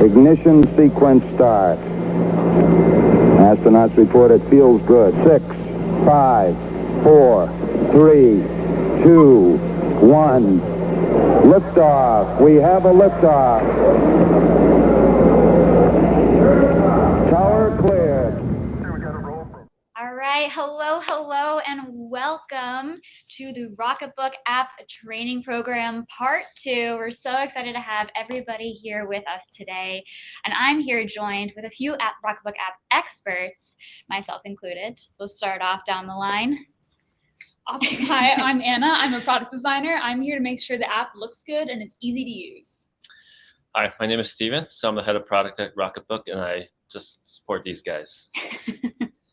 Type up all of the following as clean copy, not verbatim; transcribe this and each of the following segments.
Ignition sequence start. Astronauts report it feels good. 6, 5, 4, 3, 2, 1. Liftoff. We have a liftoff. Tower cleared. All right, hello, and welcome to the Rocketbook App Training Program Part 2. We're so excited to have everybody here with us today. And I'm here joined with a few Rocketbook App experts, myself included. We'll start off down the line. Awesome. Hi, I'm Anna. I'm a product designer. I'm here to make sure the app looks good and it's easy to use. Hi, my name is Steven. So I'm the head of product at Rocketbook, and I just support these guys.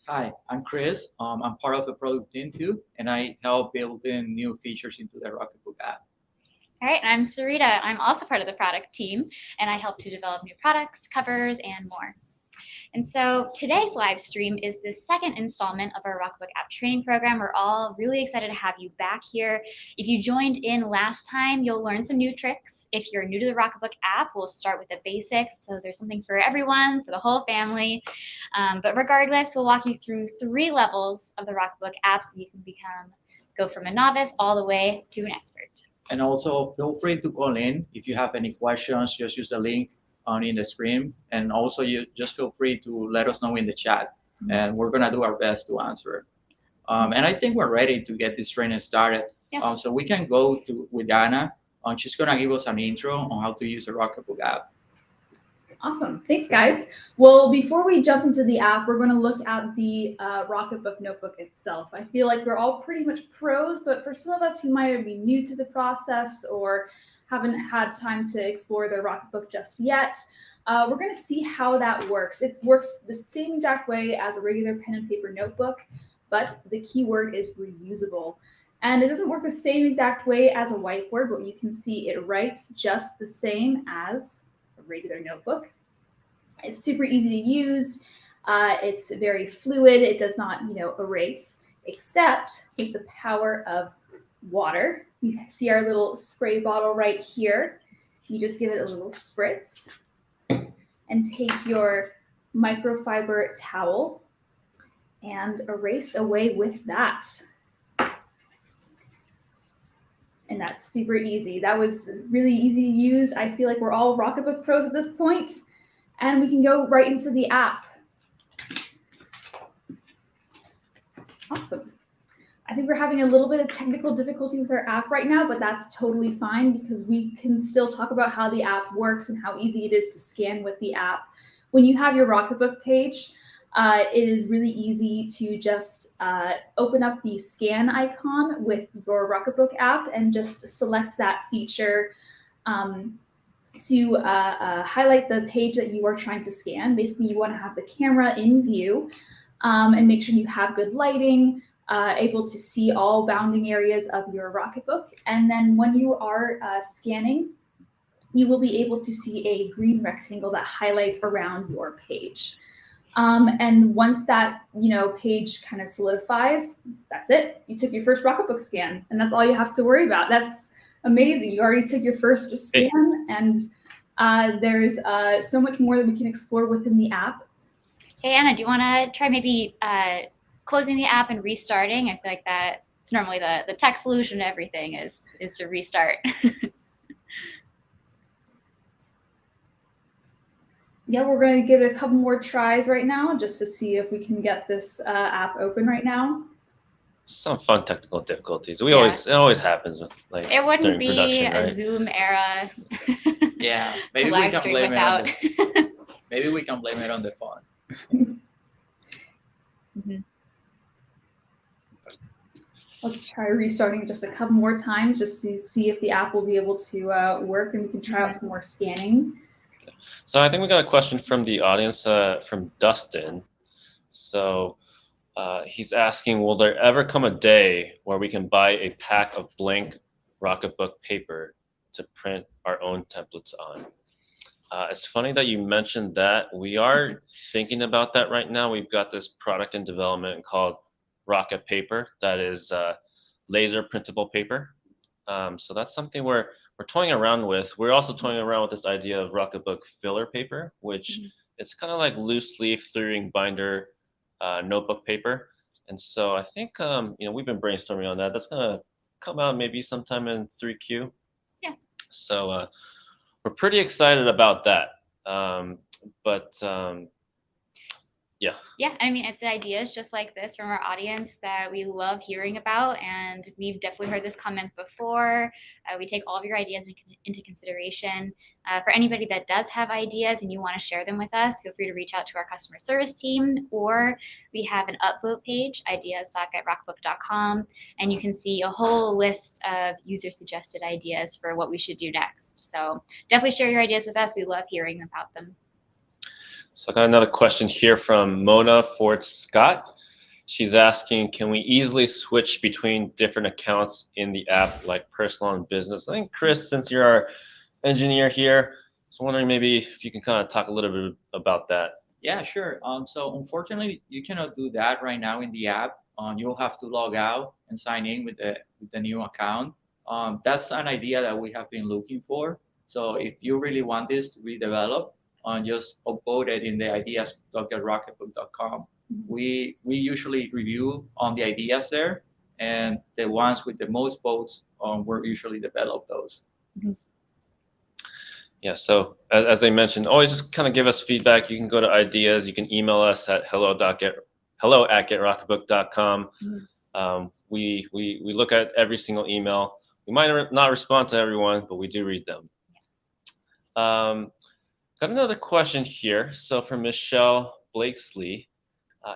Hi, I'm Chris. I'm part of the product team too, and I help building new features into the Rocketbook app. All right, and I'm Sarita. I'm also part of the product team, and I help to develop new products, covers, and more. And so today's live stream is the second installment of our Rocketbook App Training Program. We're all really excited to have you back here. If you joined in last time, you'll learn some new tricks. If you're new to the Rocketbook app, we'll start with the basics. So there's something for everyone, for the whole family. But regardless, we'll walk you through 3 levels of the Rocketbook app so you can go from a novice all the way to an expert. And also feel free to call in if you have any questions. Just use the link in the screen, and also you just feel free to let us know in the chat, and we're gonna do our best to answer. And I think we're ready to get this training started. Yeah. So we can go with Anna. She's gonna give us an intro on how to use the Rocketbook app. Awesome. Thanks, guys. Well, before we jump into the app, we're going to look at the Rocketbook notebook itself. I feel like we're all pretty much pros, but for some of us who might be new to the process or haven't had time to explore the Rocketbook just yet, we're going to see how that works. It works the same exact way as a regular pen and paper notebook, but the key word is reusable. And it doesn't work the same exact way as a whiteboard, but you can see it writes just the same as a regular notebook. It's super easy to use. It's very fluid. It does not, erase, except with the power of water. You see our little spray bottle right here. You just give it a little spritz and take your microfiber towel and erase away with that. And that's super easy. That was really easy to use. I feel like we're all Rocketbook pros at this point, and we can go right into the app. Awesome. I think we're having a little bit of technical difficulty with our app right now, but that's totally fine because we can still talk about how the app works and how easy it is to scan with the app. When you have your Rocketbook page, it is really easy to just open up the scan icon with your Rocketbook app and just select that feature to highlight the page that you are trying to scan. Basically, you want to have the camera in view and make sure you have good lighting. able to see all bounding areas of your Rocketbook. And then when you are scanning, you will be able to see a green rectangle that highlights around your page. And once that page kind of solidifies, that's it. You took your first Rocketbook scan, and that's all you have to worry about. That's amazing. You already took your first scan, and there's so much more that we can explore within the app. Hey, Anna, do you want to try maybe closing the app and restarting? I feel like that's normally the tech solution to everything is to restart. Yeah, we're going to give it a couple more tries right now just to see if we can get this app open right now. Some fun technical difficulties. It always happens with, like, it wouldn't during be production, a right? Zoom era. Yeah, maybe we can blame it. Maybe we can blame it on the phone. Mm-hmm. Let's try restarting just a couple more times just to see if the app will be able to work, and we can try out some more scanning. So I think we got a question from the audience, from Dustin. So he's asking, will there ever come a day where we can buy a pack of blank Rocketbook paper to print our own templates on? It's funny that you mentioned that. We are thinking about that right now. We've got this product in development called Rocket Paper that is laser printable paper. So that's something we're toying around with. We're also toying around with this idea of Rocketbook filler paper, which it's kind of like loose leaf 3-ring binder notebook paper. And so I think we've been brainstorming on that. That's gonna come out maybe sometime in 3Q. Yeah. So we're pretty excited about that. Yeah. Yeah, I mean, it's ideas just like this from our audience that we love hearing about, and we've definitely heard this comment before. We take all of your ideas into consideration. For anybody that does have ideas and you want to share them with us, feel free to reach out to our customer service team, or we have an upvote page, ideas.getrocketbook.com, and you can see a whole list of user-suggested ideas for what we should do next. So definitely share your ideas with us. We love hearing about them. So I got another question here from Mona Ford Scott. She's asking, can we easily switch between different accounts in the app, like personal and business? I think, Chris, since you're our engineer here, I was wondering maybe if you can kind of talk a little bit about that. Yeah, sure. So unfortunately, you cannot do that right now in the app. You'll have to log out and sign in with the new account. That's an idea that we have been looking for. So if you really want this to be developed, just upload it in the ideas.getrocketbook.com. We usually review on the ideas there, and the ones with the most votes we're usually develop those. Yeah, so as I mentioned, always just kind of give us feedback. You can go to ideas. You can email us at hello@getrocketbook.com. We look at every single email. We might not respond to everyone, but we do read them. Got another question here. So from Michelle Blakesley,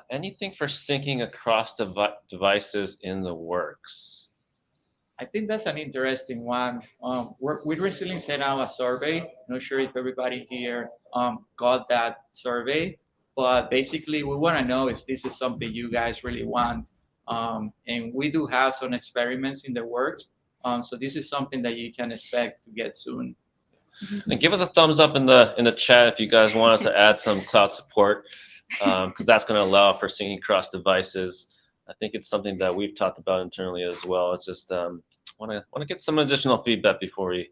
anything for syncing across devices in the works? I think that's an interesting one. We recently sent out a survey. Not sure if everybody here got that survey, but basically we want to know if this is something you guys really want. And we do have some experiments in the works. So this is something that you can expect to get soon. And give us a thumbs up in the chat if you guys want us to add some cloud support, because that's going to allow for syncing across devices. I think it's something that we've talked about internally as well. It's just want to get some additional feedback before we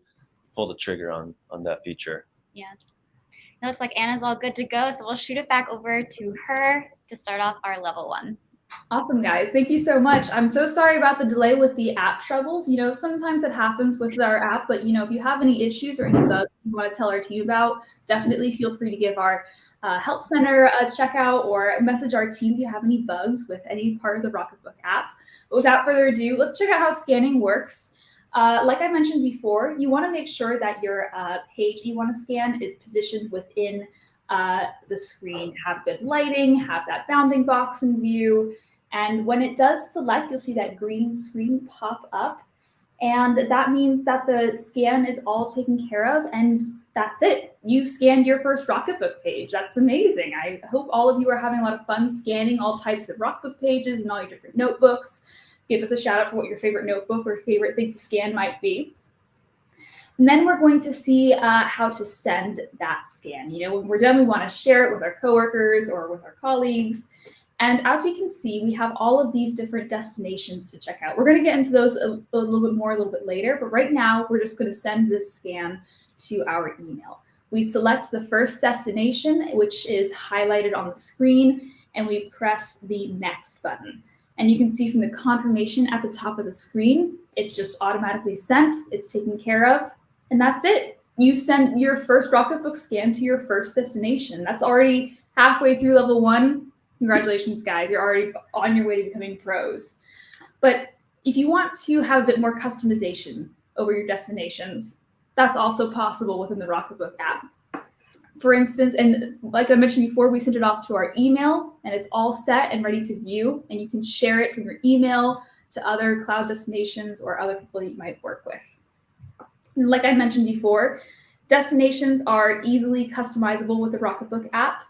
pull the trigger on that feature. Yeah. It looks like Anna's all good to go, so we'll shoot it back over to her to start off our level 1. Awesome, guys. Thank you so much. I'm so sorry about the delay with the app troubles. Sometimes it happens with our app, but if you have any issues or any bugs you want to tell our team about, definitely feel free to give our help center a check out or message our team if you have any bugs with any part of the Rocketbook app. But without further ado, let's check out how scanning works. Like I mentioned before, you want to make sure that your page you want to scan is positioned within the screen. Have good lighting, have that bounding box in view. And when it does select, you'll see that green screen pop up. And that means that the scan is all taken care of. And that's it. You scanned your first Rocketbook page. That's amazing. I hope all of you are having a lot of fun scanning all types of Rocketbook pages and all your different notebooks. Give us a shout out for what your favorite notebook or favorite thing to scan might be. And then we're going to see how to send that scan. You know, when we're done, we want to share it with our coworkers or with our colleagues. And as we can see, we have all of these different destinations to check out. We're going to get into those a little bit more a little bit later, but right now we're just going to send this scan to our email. We select the first destination, which is highlighted on the screen, and we press the next button. And you can see from the confirmation at the top of the screen, it's just automatically sent, it's taken care of, and that's it. You send your first Rocketbook scan to your first destination. That's already halfway through level 1. Congratulations, guys. You're already on your way to becoming pros. But if you want to have a bit more customization over your destinations, that's also possible within the Rocketbook app. For instance, and like I mentioned before, we sent it off to our email and it's all set and ready to view, and you can share it from your email to other cloud destinations or other people that you might work with. And like I mentioned before, destinations are easily customizable with the Rocketbook app.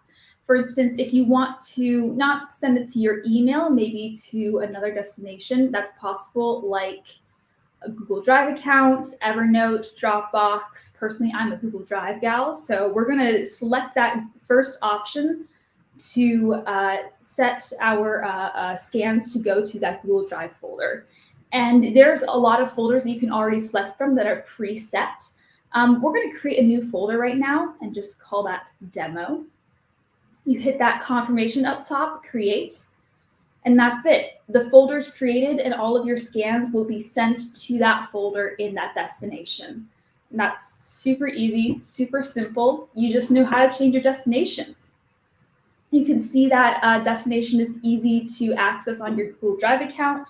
For instance, if you want to not send it to your email, maybe to another destination, that's possible, like a Google Drive account, Evernote, Dropbox. Personally, I'm a Google Drive gal, so we're going to select that first option to set our scans to go to that Google Drive folder. And there's a lot of folders that you can already select from that are preset. We're going to create a new folder right now and just call that Demo. You hit that confirmation up top, Create, and that's it. The folder's created and all of your scans will be sent to that folder in that destination. And that's super easy, super simple. You just know how to change your destinations. You can see that destination is easy to access on your Google Drive account.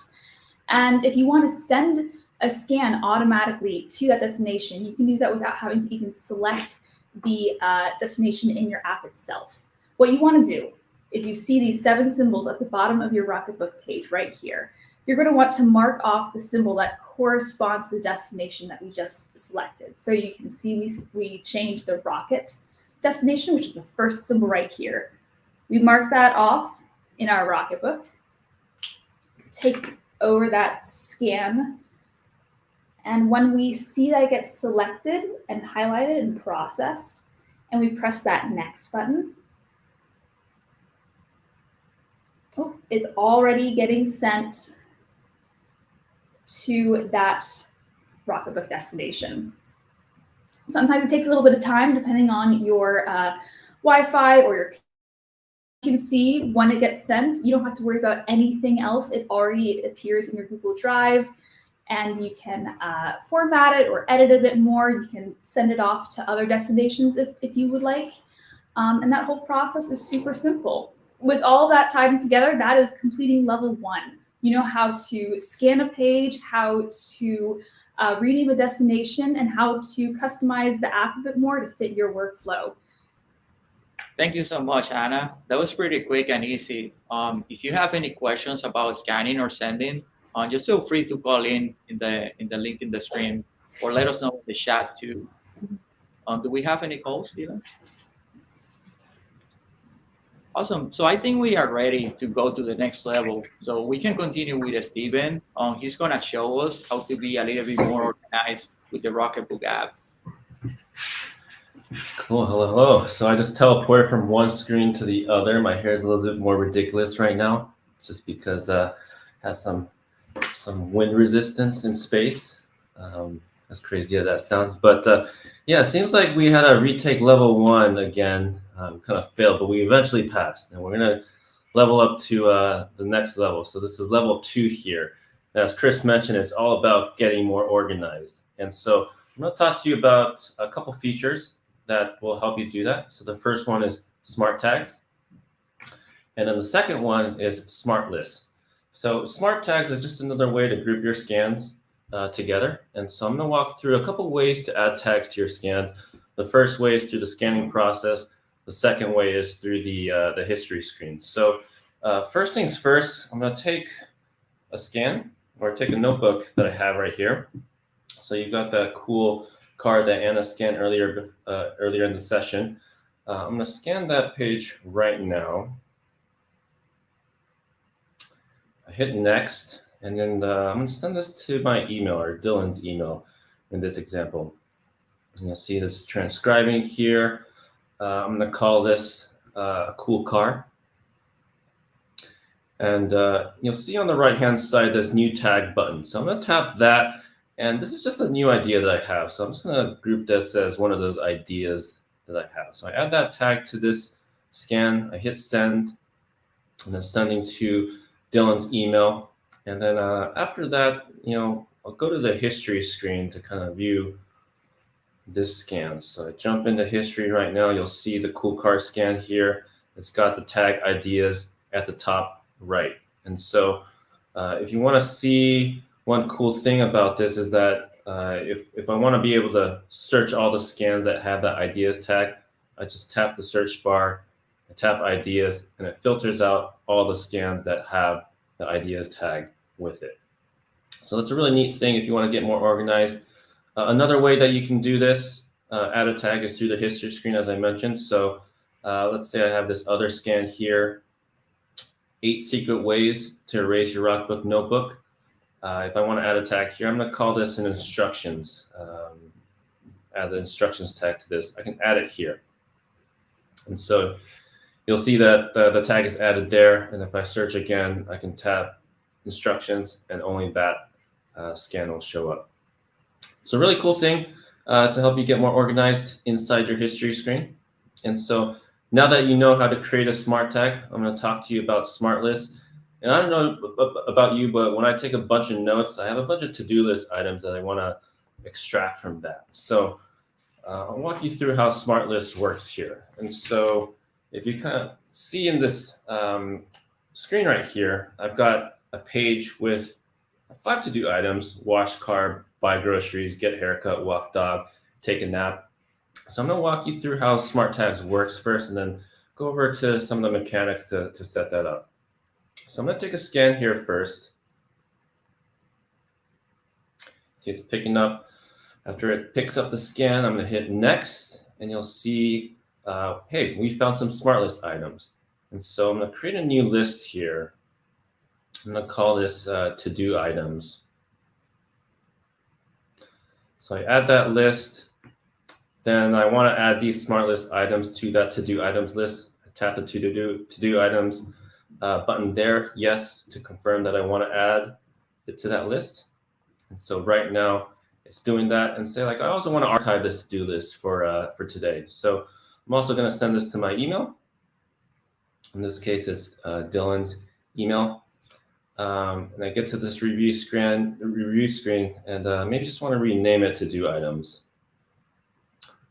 And if you want to send a scan automatically to that destination, you can do that without having to even select the destination in your app itself. What you want to do is you see these 7 symbols at the bottom of your Rocketbook page right here. You're going to want to mark off the symbol that corresponds to the destination that we just selected. So you can see we changed the rocket destination, which is the first symbol right here. We mark that off in our Rocketbook, take over that scan, and when we see that it gets selected and highlighted and processed, and we press that next button, oh, it's already getting sent to that Rocketbook destination. Sometimes it takes a little bit of time depending on your Wi-Fi or your. You can see when it gets sent, you don't have to worry about anything else. It already appears in your Google Drive, and you can format it or edit it a bit more. You can send it off to other destinations if you would like. And that whole process is super simple. With all that tied together, that is completing level 1. You know how to scan a page, how to rename a destination, and how to customize the app a bit more to fit your workflow. Thank you so much, Anna. That was pretty quick and easy. If you have any questions about scanning or sending, just feel free to call in the link in the screen, or let us know in the chat too. Do we have any calls, Steven? Awesome. So I think we are ready to go to the next level. So we can continue with Steven. He's going to show us how to be a little bit more organized with the Rocketbook app. Cool. Hello. So I just teleported from one screen to the other. My hair is a little bit more ridiculous right now, just because it has some wind resistance in space. As crazy as that sounds, but yeah, it seems like we had a retake level 1 again. Kind of failed, but we eventually passed, and we're gonna level up to the next level. So this is level 2 here. And as Chris mentioned, it's all about getting more organized. And so I'm gonna talk to you about a couple features that will help you do that. So the first one is Smart Tags, and then the second one is Smart Lists. So Smart Tags is just another way to group your scans together. And so I'm going to walk through a couple ways to add tags to your scans. The first way is through the scanning process. The second way is through the history screen. So first things first, I'm going to take a scan, or take a notebook that I have right here. So you've got that cool card that Anna scanned earlier in the session. I'm going to scan that page right now. I hit next, and then I'm going to send this to my email, or Dylan's email in this example. And you'll see this transcribing here. I'm going to call this a cool car. And you'll see on the right-hand side this new tag button. So I'm going to tap that. And this is just a new idea that I have. So I'm just going to group this as one of those ideas that I have. So I add that tag to this scan. I hit send. And then sending to Dylan's email. And then after that, I'll go to the history screen to kind of view this scan. So I jump into history right now. You'll see the cool car scan here. It's got the tag ideas at the top right. And so if you want to see one cool thing about this is that if I want to be able to search all the scans that have that ideas tag, I just tap the search bar, I tap ideas, and it filters out all the scans that have the ideas tag with it. So that's a really neat thing if you want to get more organized. Another way that you can do this, add a tag, is through the history screen, as I mentioned. So let's say I have this other scan here, 8 secret ways to erase your Rocketbook notebook. If I want to add a tag here, I'm going to call this an instructions. Add the instructions tag to this. I can add it here. And so you'll see that the tag is added there. And if I search again, I can tap instructions, and only that scan will show up. So really cool thing to help you get more organized inside your history screen. And so now that you know how to create a smart tag, I'm going to talk to you about smart lists. And I don't know about you, but when I take a bunch of notes, I have a bunch of to-do list items that I want to extract from that. So I'll walk you through how smart lists works here. And so if you kind of see in this screen right here, I've got a page with 5 to-do items: wash car, buy groceries, get a haircut, walk dog, take a nap. So I'm going to walk you through how smart tags works first, and then go over to some of the mechanics to set that up. So I'm going to take a scan here first. See, it's picking up. After it picks up the scan, I'm going to hit next, and you'll see, hey, we found some smart list items. And so I'm going to create a new list here. I'm going to call this to-do items. So I add that list. Then I want to add these smart list items to that to-do items list. I tap the to-do items button there, yes, to confirm that I want to add it to that list. And so right now it's doing that, and say, like, I also want to archive this to-do list for today. So I'm also going to send this to my email. In this case, it's Dylan's email. And I get to this review screen, and maybe just want to rename it to-do items.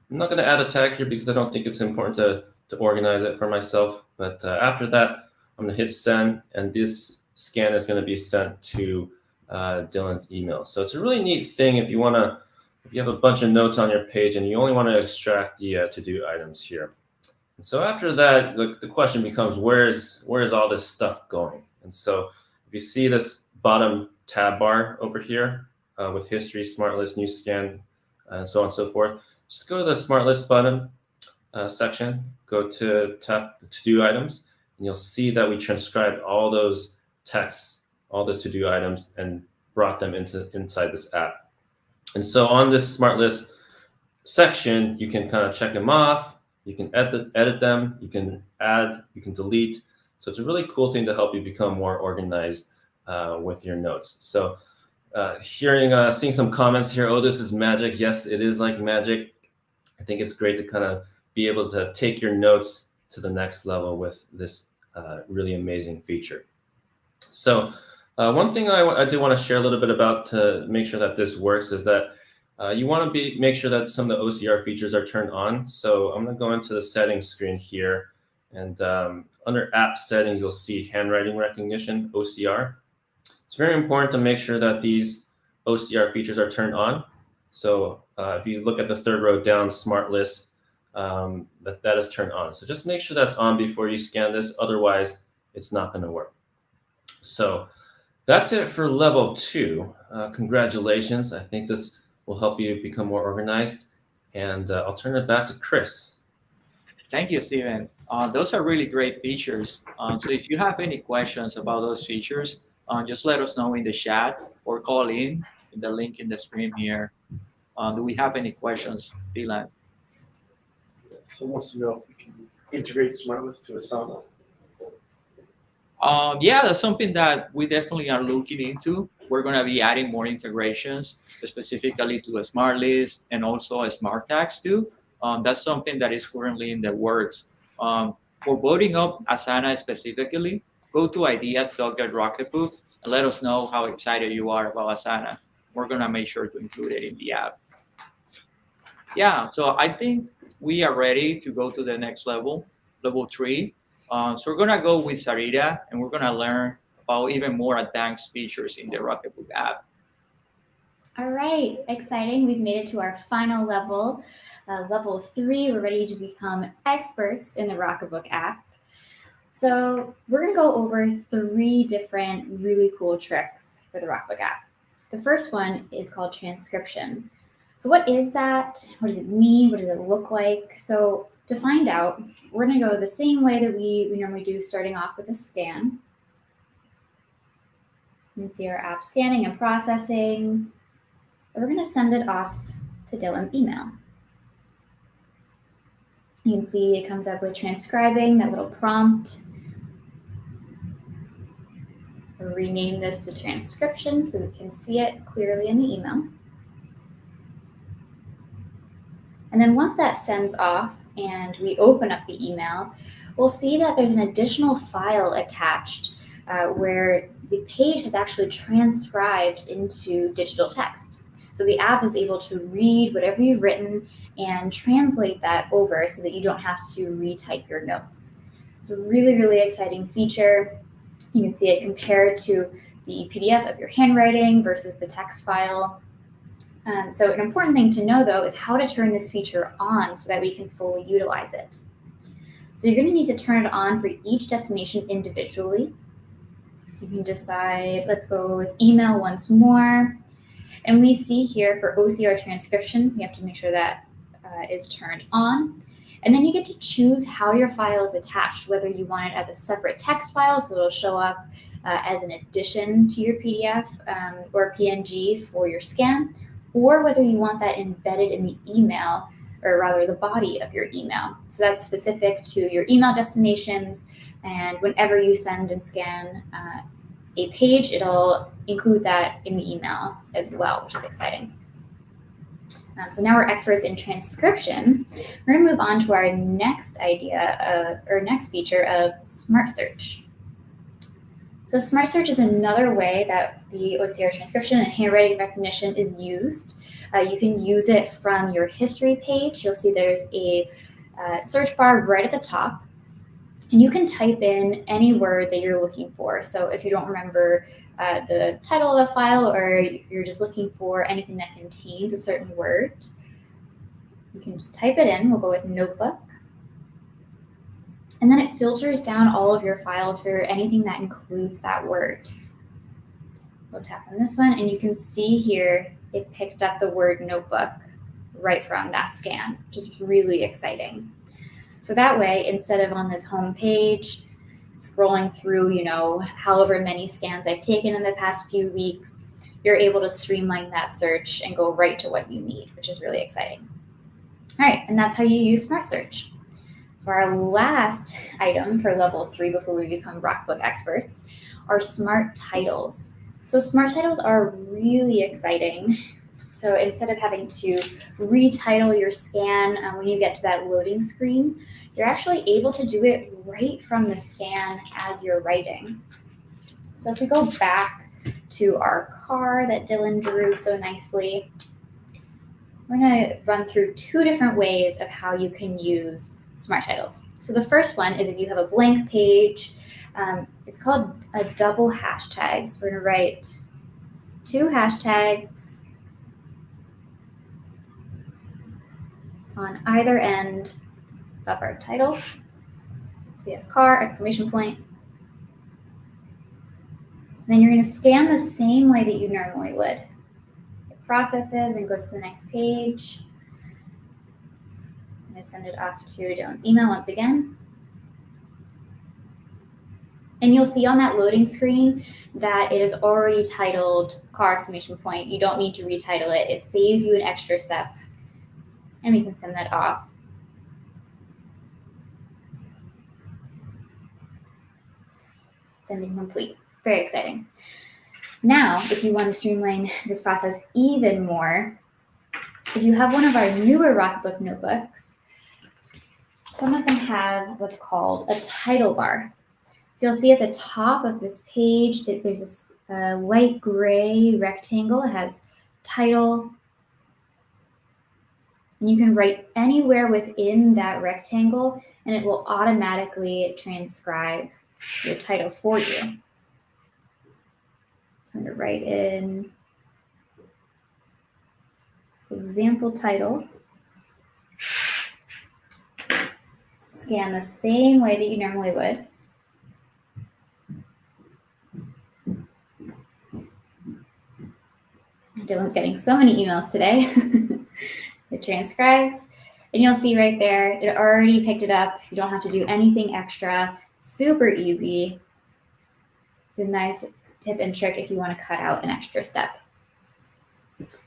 I'm not going to add a tag here because I don't think it's important to organize it for myself. But after that, I'm going to hit send, and this scan is going to be sent to Dylan's email. So it's a really neat thing if you have a bunch of notes on your page and you only want to extract the to-do items here. And so after that, the question becomes, where's all this stuff going? And so if you see this bottom tab bar over here with history, smart list, new scan, and so on and so forth, just go to the smart list button section, go to tap the to-do items, and you'll see that we transcribed all those texts, all those to-do items, and brought them inside this app. And so on this smart list section, you can kind of check them off, you can edit them, you can add, you can delete. So it's a really cool thing to help you become more organized with your notes. So seeing some comments here, oh, this is magic. Yes, it is like magic. I think it's great to kind of be able to take your notes to the next level with this really amazing feature. So one thing I do want to share a little bit about to make sure that this works is that you want to make sure that some of the OCR features are turned on. So I'm going to go into the settings screen here, and under app settings, you'll see handwriting recognition, OCR. It's very important to make sure that these OCR features are turned on. So if you look at the third row down, smart list, that is turned on. So just make sure that's on before you scan this. Otherwise, it's not going to work. So that's it for level 2. Congratulations. I think this will help you become more organized. And I'll turn it back to Chris. Thank you, Steven. Those are really great features. So if you have any questions about those features, just let us know in the chat or call in the link in the screen here. Do we have any questions, Dylan? Someone wants to know if we can integrate SmartList to Asana. Yeah, that's something that we definitely are looking into. We're going to be adding more integrations specifically to a smart list and also a smart tags too. That's something that is currently in the works. For voting up Asana specifically, go to ideas.get.rocketbook and let us know how excited you are about Asana. We're going to make sure to include it in the app. Yeah, so I think we are ready to go to the next level, level 3. So we're gonna go with Sarita, and we're gonna learn about even more advanced features in the Rocketbook app. All right, exciting. We've made it to our final level, level 3. We're ready to become experts in the Rocketbook app. So we're gonna go over 3 different really cool tricks for the Rocketbook app. The first one is called transcription. So what is that? What does it mean? What does it look like? So to find out, we're going to go the same way that we normally do, starting off with a scan. You can see our app scanning and processing. We're going to send it off to Dylan's email. You can see it comes up with transcribing, that little prompt. We'll rename this to transcription so we can see it clearly in the email. And then once that sends off and we open up the email, we'll see that there's an additional file attached where the page has actually transcribed into digital text. So the app is able to read whatever you've written and translate that over so that you don't have to retype your notes. It's a really, really exciting feature. You can see it compared to the PDF of your handwriting versus the text file. So an important thing to know, though, is how to turn this feature on so that we can fully utilize it. So you're going to need to turn it on for each destination individually. So you can decide, let's go with email once more. And we see here for OCR transcription, we have to make sure that is turned on. And then you get to choose how your file is attached, whether you want it as a separate text file, so it'll show up as an addition to your PDF or PNG for your scan, or whether you want that embedded in the email, or rather the body of your email. So that's specific to your email destinations, and whenever you send and scan a page, it'll include that in the email as well, which is exciting. So now we're experts in transcription. We're going to move on to our next next feature of Smart Search. So Smart Search is another way that the OCR transcription and handwriting recognition is used. You can use it from your history page. You'll see there's a search bar right at the top, and you can type in any word that you're looking for. So if you don't remember the title of a file, or you're just looking for anything that contains a certain word, you can just type it in. We'll go with notebook. And then it filters down all of your files for anything that includes that word. We'll tap on this one, and you can see here it picked up the word notebook right from that scan, which is really exciting. So that way, instead of on this home page, scrolling through, however many scans I've taken in the past few weeks, you're able to streamline that search and go right to what you need, which is really exciting. All right, and that's how you use Smart Search. So our last item for level 3 before we become Rocketbook experts are smart titles. So smart titles are really exciting. So instead of having to retitle your scan when you get to that loading screen, you're actually able to do it right from the scan as you're writing. So if we go back to our car that Dylan drew so nicely, we're going to run through 2 different ways of how you can use smart titles. So the first one is if you have a blank page, it's called a double hashtag. So we're going to write 2 hashtags on either end of our title. So you have car, exclamation point. And then you're going to scan the same way that you normally would. Hit processes and goes to the next page. I'm going to send it off to Dylan's email once again. And you'll see on that loading screen that it is already titled car exclamation point. You don't need to retitle it. It saves you an extra step. And we can send that off. Sending complete. Very exciting. Now, if you want to streamline this process even more, if you have one of our newer Rocketbook notebooks, some of them have what's called a title bar. So you'll see at the top of this page that there's this light gray rectangle. It has title. And you can write anywhere within that rectangle, and it will automatically transcribe your title for you. So I'm going to write in example title. Scan the same way that you normally would. Dylan's getting so many emails today. It transcribes, and you'll see right there, it already picked it up. You don't have to do anything extra. Super easy. It's a nice tip and trick if you want to cut out an extra step.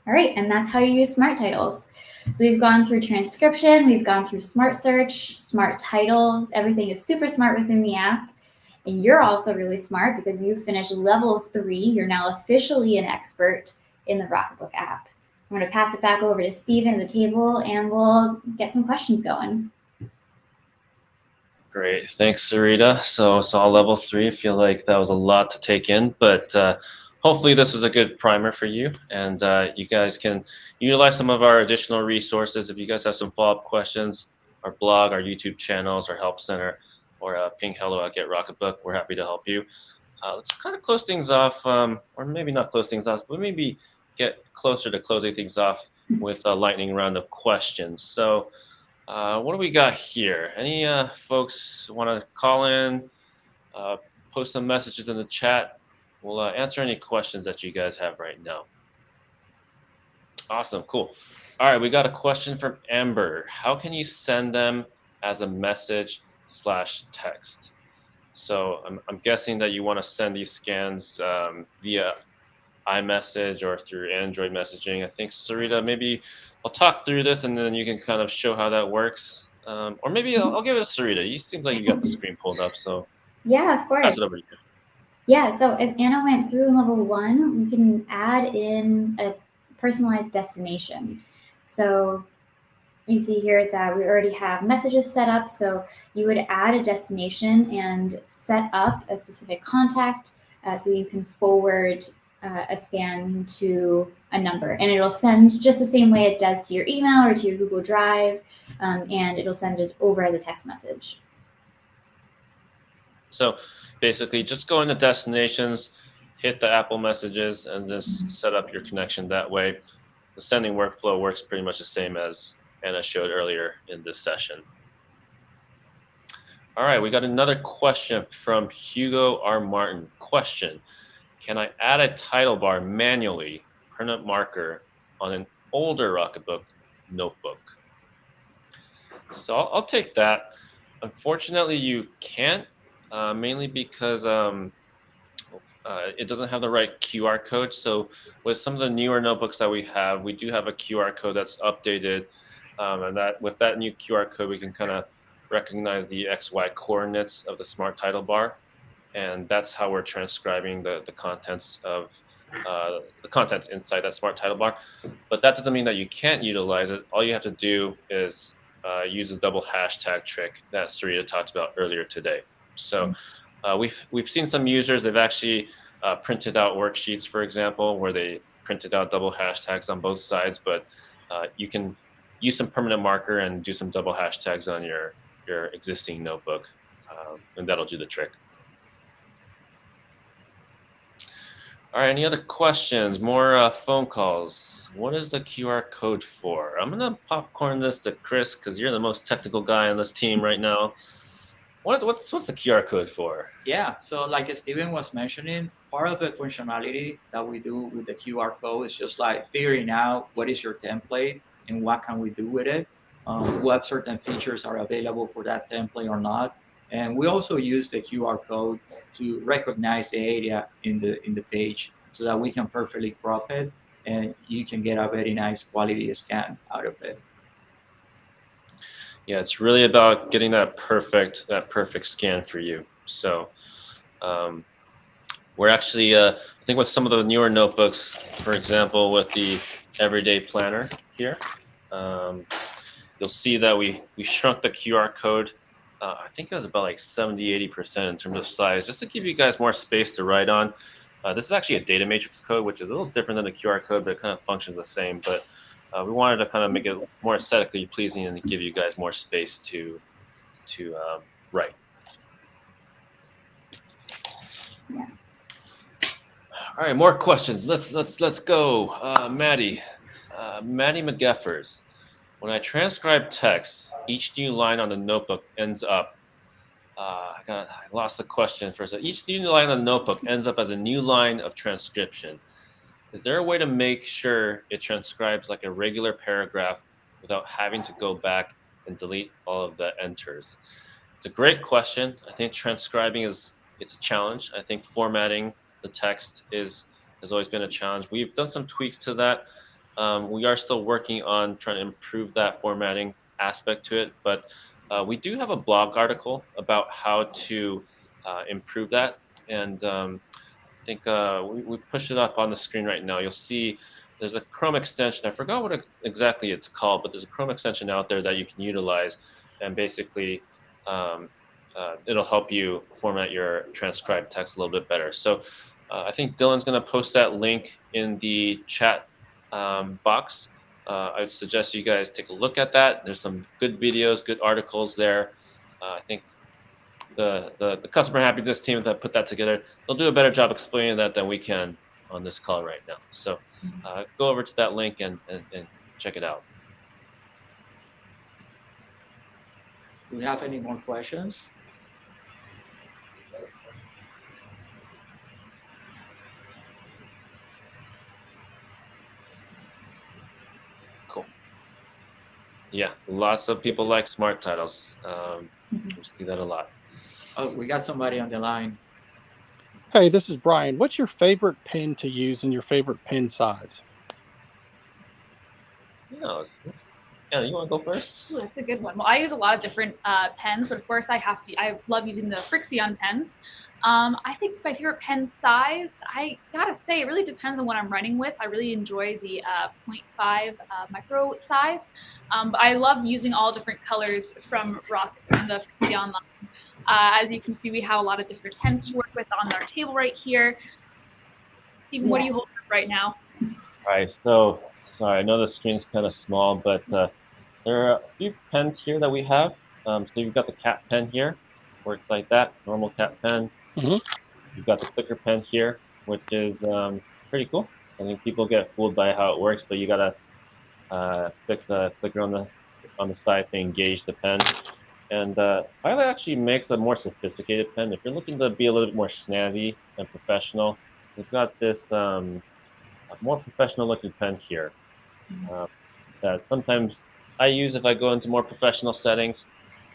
All right, and that's how you use smart titles. So we've gone through transcription, we've gone through smart search, smart titles. Everything is super smart within the app. And you're also really smart because you finished level 3. You're now officially an expert in the Rocketbook app. I'm going to pass it back over to Steven at the table, and we'll get some questions going. Great, thanks, Sarita. So it's all level 3. I feel like that was a lot to take in, but hopefully this was a good primer for you, and you guys can utilize some of our additional resources. If you guys have some follow-up questions, our blog, our YouTube channels, our help center, or ping hello at Get Rocketbook. We're happy to help you. Let's kind of close things off, or maybe not close things off, but maybe get closer to closing things off with a lightning round of questions. So what do we got here? Any folks want to call in, post some messages in the chat? We'll answer any questions that you guys have right now. Awesome, cool. All right, we got a question from Amber. How can you send them as a message/text? So I'm guessing that you want to send these scans via iMessage or through Android messaging. I think, Sarita, maybe I'll talk through this and then you can kind of show how that works. Or maybe I'll give it to Sarita. You seem like you got the screen pulled up, so yeah, of course. Pass it over to you. Yeah, so as Anna went through in level 1, we can add in a personalized destination. So you see here that we already have messages set up, so you would add a destination and set up a specific contact so you can forward a scan to a number, and it'll send just the same way it does to your email or to your Google Drive, and it'll send it over as a text message. So basically just go into destinations, hit the Apple messages, and just set up your connection that way. The sending workflow works pretty much the same as Anna showed earlier in this session. All right, we got another question from Hugo R. Martin. Question: can I add a title bar manually, permanent marker, on an older Rocketbook notebook? So I'll take that. Unfortunately, you can't, mainly because it doesn't have the right QR code. So with some of the newer notebooks that we do have a QR code that's updated, and that with that new QR code, we can kind of recognize the XY coordinates of the smart title bar. And that's how we're transcribing the contents of the contents inside that smart title bar. But that doesn't mean that you can't utilize it. All you have to do is use the double hashtag trick that Sarita talked about earlier today. So we've seen some users, they've actually printed out worksheets, for example, where they printed out double hashtags on both sides. But you can use some permanent marker and do some double hashtags on your existing notebook, and that'll do the trick. All right, any other questions? More phone calls. What is the QR code for? I'm gonna popcorn this to Chris because you're the most technical guy on this team right now. What's the QR code for? Yeah, so like Steven was mentioning, part of the functionality that we do with the QR code is just like figuring out what is your template and what can we do with it, what certain features are available for that template or not. And we also use the QR code to recognize the area in the page so that we can perfectly crop it and you can get a very nice quality scan out of it. Yeah, it's really about getting that perfect scan for you. So we're actually, I think with some of the newer notebooks, for example, with the Everyday Planner here, you'll see that we shrunk the QR code. I think it was about like 70–80% in terms of size, just to give you guys more space to write on. This is actually a data matrix code, which is a little different than the QR code, but it kind of functions the same. But we wanted to kind of make it more aesthetically pleasing and give you guys more space to write. Yeah. All right, more questions. Let's go. Maddie McGeffers. When I transcribe text, each new line on the notebook ends up. I lost the question for a second. Each new line on the notebook ends up as a new line of transcription. Is there a way to make sure it transcribes like a regular paragraph without having to go back and delete all of the enters? It's a great question. I think transcribing it's a challenge. I think formatting the text has always been a challenge. We've done some tweaks to that. We are still working on trying to improve that formatting aspect to it, but we do have a blog article about how to improve that, and I think we pushed it up on the screen right now. You'll see there's a Chrome extension. I forgot what exactly it's called, but there's a Chrome extension out there that you can utilize, and basically it'll help you format your transcribed text a little bit better. So I think Dylan's going to post that link in the chat box. I would suggest you guys take a look at that. There's some good videos, good articles there. I think the customer happiness team that put that together, they'll do a better job explaining that than we can on this call right now. So go over to that link and check it out. Do we have any more questions? Cool. Yeah, lots of people like smart titles. We see that a lot. Oh, we got somebody on the line. Hey, this is Brian. What's your favorite pen to use and your favorite pen size? No, yeah, you want to go first? Ooh, that's a good one. Well, I use a lot of different pens, but of course I love using the Frixion pens. I think my favorite pen size, I gotta say, it really depends on what I'm running with. I really enjoy the 0.5 micro size, but I love using all different colors from Rocket and the Frixion line. As you can see, we have a lot of different pens to work with on our table right here. Stephen, what are you holding up right now? All right, so sorry, I know the screen's kind of small, but there are a few pens here that we have. So you've got the cat pen here, works like that, normal cat pen. Mm-hmm. You've got the clicker pen here, which is pretty cool. I think people get fooled by how it works, but you gotta click the clicker on the side to engage the pen. And Pilot actually makes a more sophisticated pen. If you're looking to be a little bit more snazzy and professional, we've got this a more professional looking pen here that sometimes I use if I go into more professional settings.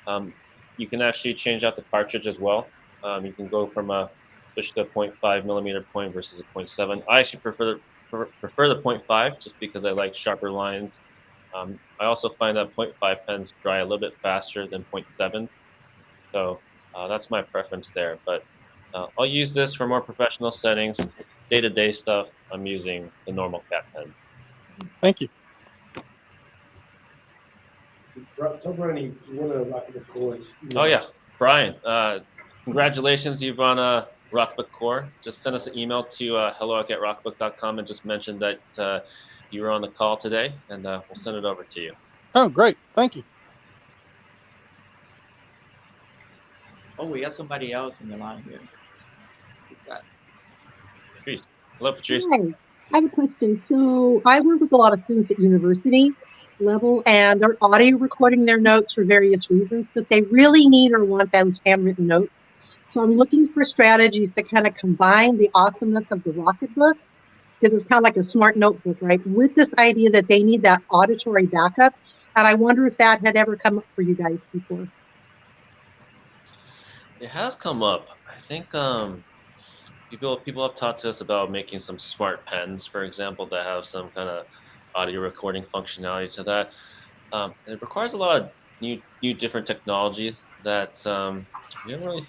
You can actually change out the cartridge as well. You can go from a switch to a 0.5 millimeter point versus a 0.7. I actually prefer the 0.5 just because I like sharper lines. I also find that 0.5 pens dry a little bit faster than 0.7. So that's my preference there. But I'll use this for more professional settings. Day-to-day stuff, I'm using the normal cat pen. Thank you. Tell Brian you want to Rocketbook Core. Oh yeah, Brian, congratulations, you've run a Rocketbook Core. Just send us an email to hello@rocketbook.com and just mention that you were on the call today, and we'll send it over to you. Oh, great. Thank you. Oh, we got somebody else in the line here. Patrice. Hello, Patrice. Hi, I have a question. So I work with a lot of students at university level, and they're audio recording their notes for various reasons, but they really need or want those handwritten notes. So I'm looking for strategies to kind of combine the awesomeness of the Rocketbook, because it's kind of like a smart notebook, right? With this idea that they need that auditory backup. And I wonder if that had ever come up for you guys before. It has come up. I think people have talked to us about making some smart pens, for example, that have some kind of audio recording functionality to that. It requires a lot of new different technology that we haven't really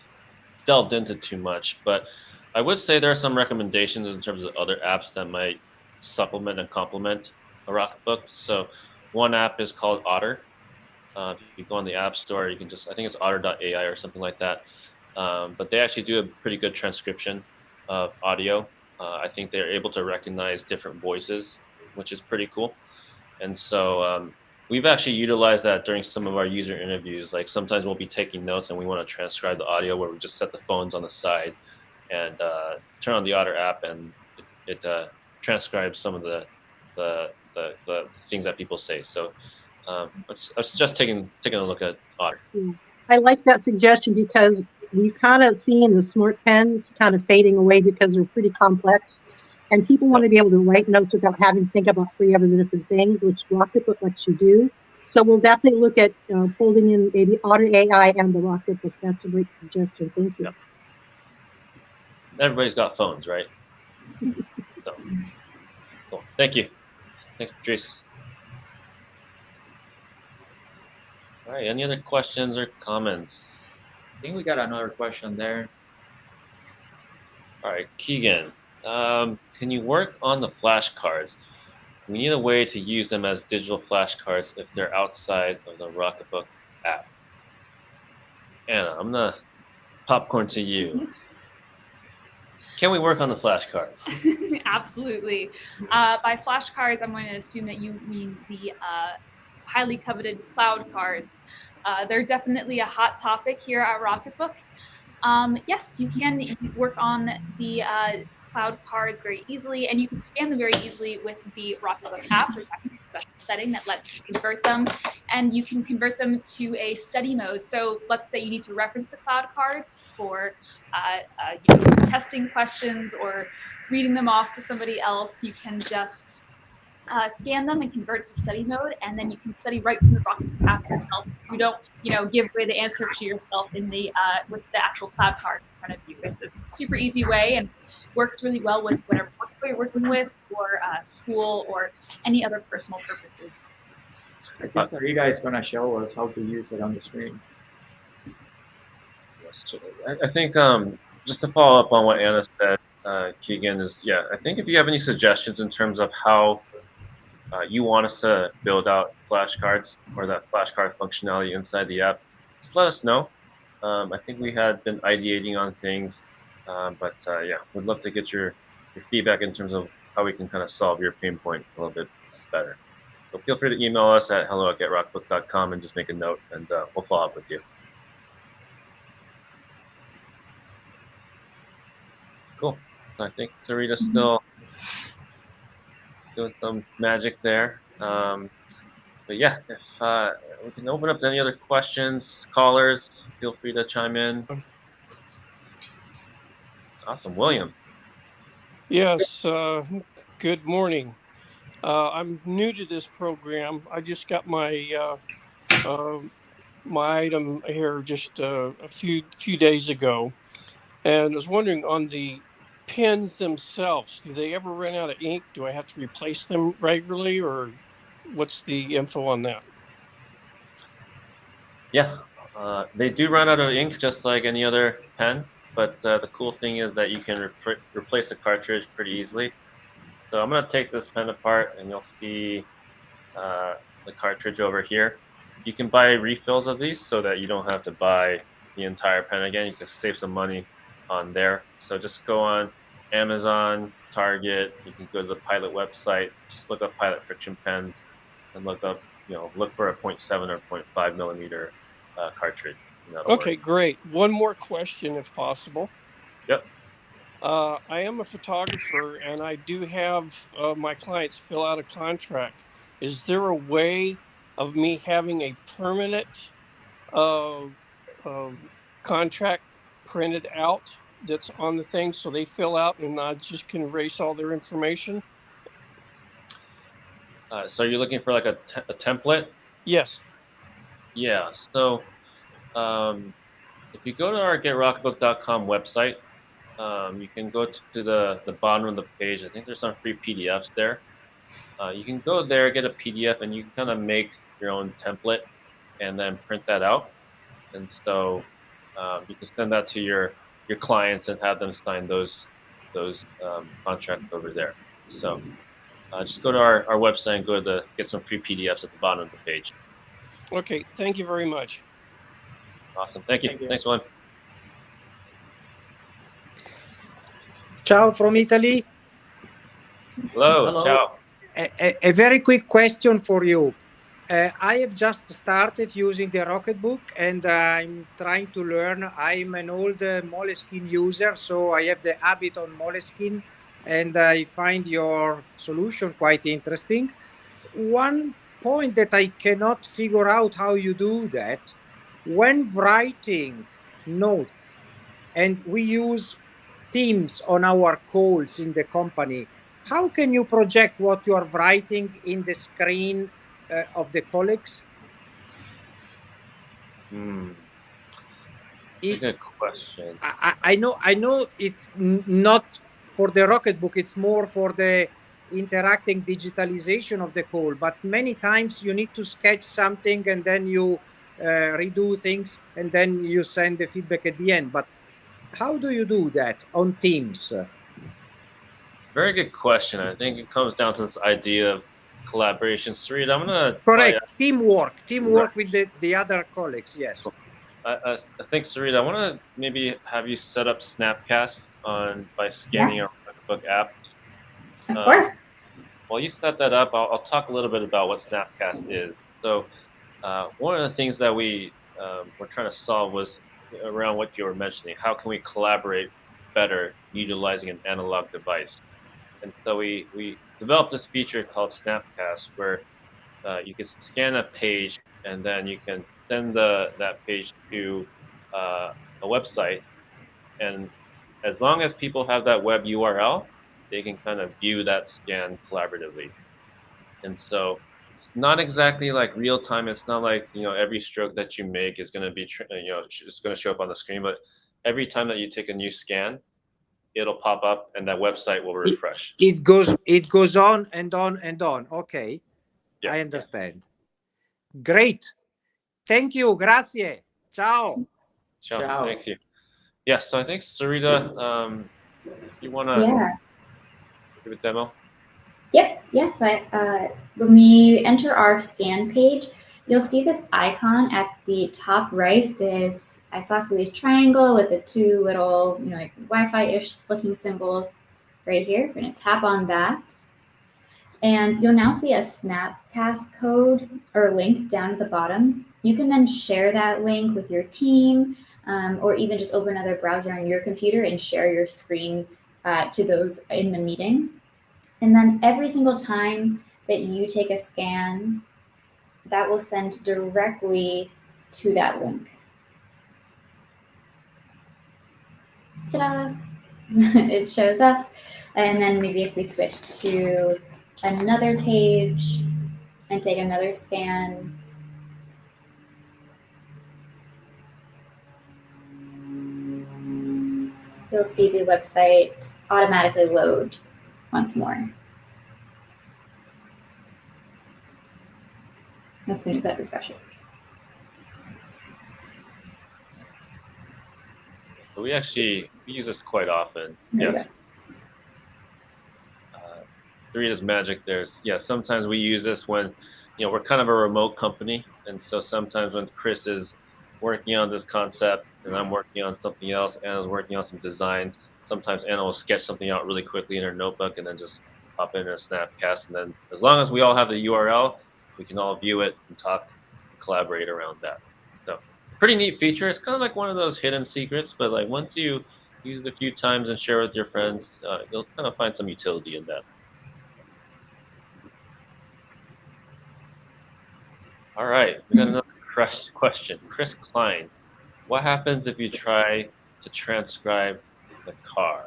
delved into too much. But I would say there are some recommendations in terms of other apps that might supplement and complement a Rocketbook. So one app is called Otter. If you go on the App Store, you can just, I think it's otter.ai or something like that. But they actually do a pretty good transcription of audio. I think they're able to recognize different voices, which is pretty cool. And so we've actually utilized that during some of our user interviews. Like sometimes we'll be taking notes and we want to transcribe the audio, where we just set the phones on the side and turn on the Otter app, and it transcribes some of the things that people say. So I was just taking a look at Otter. Yeah. I like that suggestion because we've kind of seen the smart pens kind of fading away because they're pretty complex. And people want to be able to write notes without having to think about 3 other different things, which Rocketbook lets you do. So we'll definitely look at folding in maybe Otter AI and the Rocketbook. That's a great suggestion. Thank you. Yep. Everybody's got phones, right? So, cool. Thank you. Thanks, Patrice. All right. Any other questions or comments? I think we got another question there. All right, Keegan. Can you work on the flashcards? We need a way to use them as digital flashcards if they're outside of the Rocketbook app. Anna, I'm gonna popcorn to you. Can we work on the flashcards? Absolutely. By flashcards, I'm going to assume that you mean the highly coveted cloud cards. They're definitely a hot topic here at Rocketbook. Yes, you can work on the cloud cards very easily, and you can scan them very easily with the Rocketbook app. There's actually a special setting that lets you convert them, and you can convert them to a study mode. So let's say you need to reference the cloud cards for testing questions or reading them off to somebody else. You can just scan them and convert to study mode, and then you can study right from the Rocketbook app yourself. You don't, give away the answer to yourself in the with the actual cloud card in front of you. It's a super easy way and works really well with whatever workflow you're working with, or school, or any other personal purposes. I think Sarita is going to show us how to use it on the screen. So I think just to follow up on what Anna said, Keegan, is I think if you have any suggestions in terms of how you want us to build out flashcards or that flashcard functionality inside the app, just let us know. I think we had been ideating on things, but we'd love to get your feedback in terms of how we can kind of solve your pain point a little bit better. So feel free to email us at hello@rocketbook.com and just make a note, and we'll follow up with you. Cool. I think Sarita's still doing some magic there. But yeah, if we can open up to any other questions, callers, feel free to chime in. Awesome. William. Yes, good morning. I'm new to this program. I just got my my item here just a few days ago, and I was wondering, on the pens themselves, do they ever run out of ink? Do I have to replace them regularly, or what's the info on that? Yeah, they do run out of ink just like any other pen, but the cool thing is that you can replace the cartridge pretty easily. So I'm going to take this pen apart, and you'll see the cartridge over here. You can buy refills of these so that you don't have to buy the entire pen again. You can save some money on there. So just go on Amazon, Target. You can go to the Pilot website. Just look up Pilot friction pens and look up, look for a 0.7 or 0.5 millimeter cartridge. Okay, great. One more question, if possible. Yep. I am a photographer, and I do have my clients fill out a contract. Is there a way of me having a permanent contract printed out that's on the thing, so they fill out and I just can erase all their information? So you're looking for like a template? Yes. Yeah. So if you go to our GetRocketbook.com website, you can go to the bottom of the page. I think there's some free PDFs there. You can go there, get a PDF, and you can kind of make your own template and then print that out. And so you can send that to your clients and have them sign those contracts over there. So just go to our website and go to get some free PDFs at the bottom of the page. Okay. Thank you very much. Awesome. Thank you. Thank you. Thanks, Juan. Ciao from Italy. Hello. Hello. Ciao. A very quick question for you. I have just started using the Rocketbook and I'm trying to learn. I'm an old Moleskine user, so I have the habit on Moleskine and I find your solution quite interesting. One point that I cannot figure out how you do that, when writing notes and we use Teams on our calls in the company, how can you project what you are writing in the screen of the colleagues? That's a good question. I know it's not for the Rocketbook, it's more for the interacting digitalization of the call, but many times you need to sketch something and then you redo things and then you send the feedback at the end. But how do you do that on Teams? Very good question. I think it comes down to this idea of collaboration. Sarita, I'm gonna Correct. Teamwork with the other colleagues. Yes. I think, Sarita, I want to maybe have you set up Snapcasts by scanning our Rocketbook app. Of course. While you set that up, I'll talk a little bit about what Snapcast is. So one of the things that we were trying to solve was around what you were mentioning. How can we collaborate better utilizing an analog device? And so we developed this feature called Snapcast where you can scan a page and then you can send that page to a website. And as long as people have that web URL, they can kind of view that scan collaboratively. And so it's not exactly like real time. It's not like, every stroke that you make is going to be, it's going to show up on the screen. But every time that you take a new scan, it'll pop up and that website will refresh. It goes on and on and on. Okay. Yeah, I understand. Yeah. Great. Thank you. Grazie. Ciao. Ciao. Thanks you. Yeah, so I think Sarita, you want to give a demo? Yep. Yeah. So when we enter our scan page, you'll see this icon at the top right, this isosceles triangle with the two little, like Wi-Fi-ish looking symbols right here. We're going to tap on that. And you'll now see a Snapcast code or link down at the bottom. You can then share that link with your team or even just open another browser on your computer and share your screen to those in the meeting. And then every single time that you take a scan, that will send directly to that link. Ta-da! It shows up. And then maybe if we switch to another page and take another scan, you'll see the website automatically load once more as soon as that refreshes. We use this quite often. Yes. Sarita's magic. Sometimes we use this when, we're kind of a remote company. And so sometimes when Chris is working on this concept and I'm working on something else, Anna's working on some designs, sometimes Anna will sketch something out really quickly in her notebook and then just pop in a Snapcast. And then as long as we all have the URL, we can all view it and talk, collaborate around that. So pretty neat feature. It's kind of like one of those hidden secrets, but like once you use it a few times and share with your friends, you'll kind of find some utility in that. All right, we got another question. Chris Klein, what happens if you try to transcribe the car?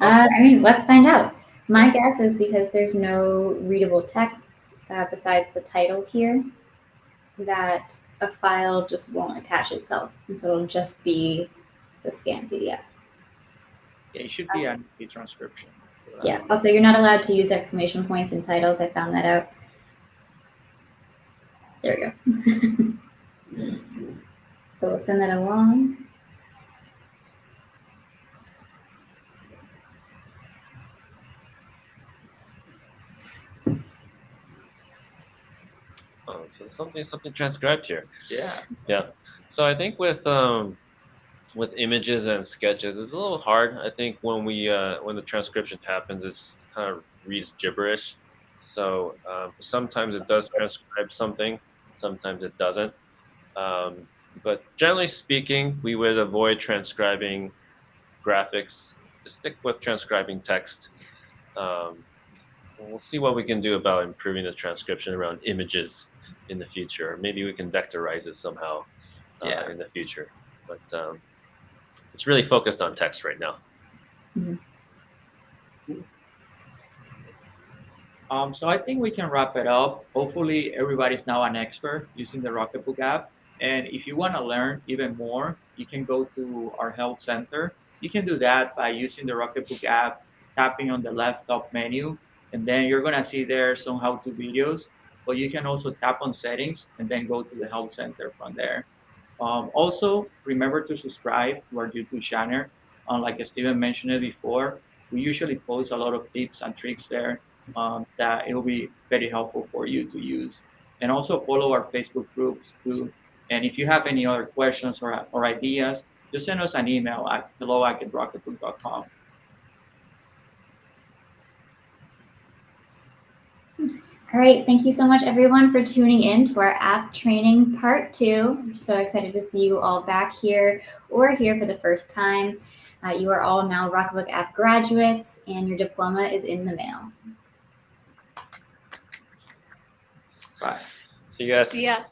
I mean, let's find out. My guess is because there's no readable text besides the title here, that a file just won't attach itself, and so it'll just be the scanned PDF. Yeah, it should be an a transcription. Yeah. Also, you're not allowed to use exclamation points in titles. I found that out. There we go. But we'll send that along. Oh, so something transcribed here. Yeah. Yeah. So I think with images and sketches, it's a little hard. I think when the transcription happens, it's kind of reads gibberish. So sometimes it does transcribe something, sometimes it doesn't. But generally speaking, we would avoid transcribing graphics. Just stick with transcribing text. We'll see what we can do about improving the transcription around images in the future. Maybe we can vectorize it somehow in the future. But it's really focused on text right now. Mm-hmm. So I think we can wrap it up. Hopefully everybody's now an expert using the Rocketbook app. And if you want to learn even more, you can go to our help center. You can do that by using the Rocketbook app, tapping on the left top menu, and then you're going to see there some how-to videos. But you can also tap on settings and then go to the help center from there. Also, remember to subscribe to our YouTube channel. Like Steven mentioned it before, we usually post a lot of tips and tricks there that it will be very helpful for you to use. And also follow our Facebook groups too. And if you have any other questions or ideas, just send us an email at hello@rocketbook.com. All right, thank you so much everyone for tuning in to our app training part 2. We're so excited to see you all back here or here for the first time. You are all now Rocketbook app graduates and your diploma is in the mail. Bye. See you guys. See ya.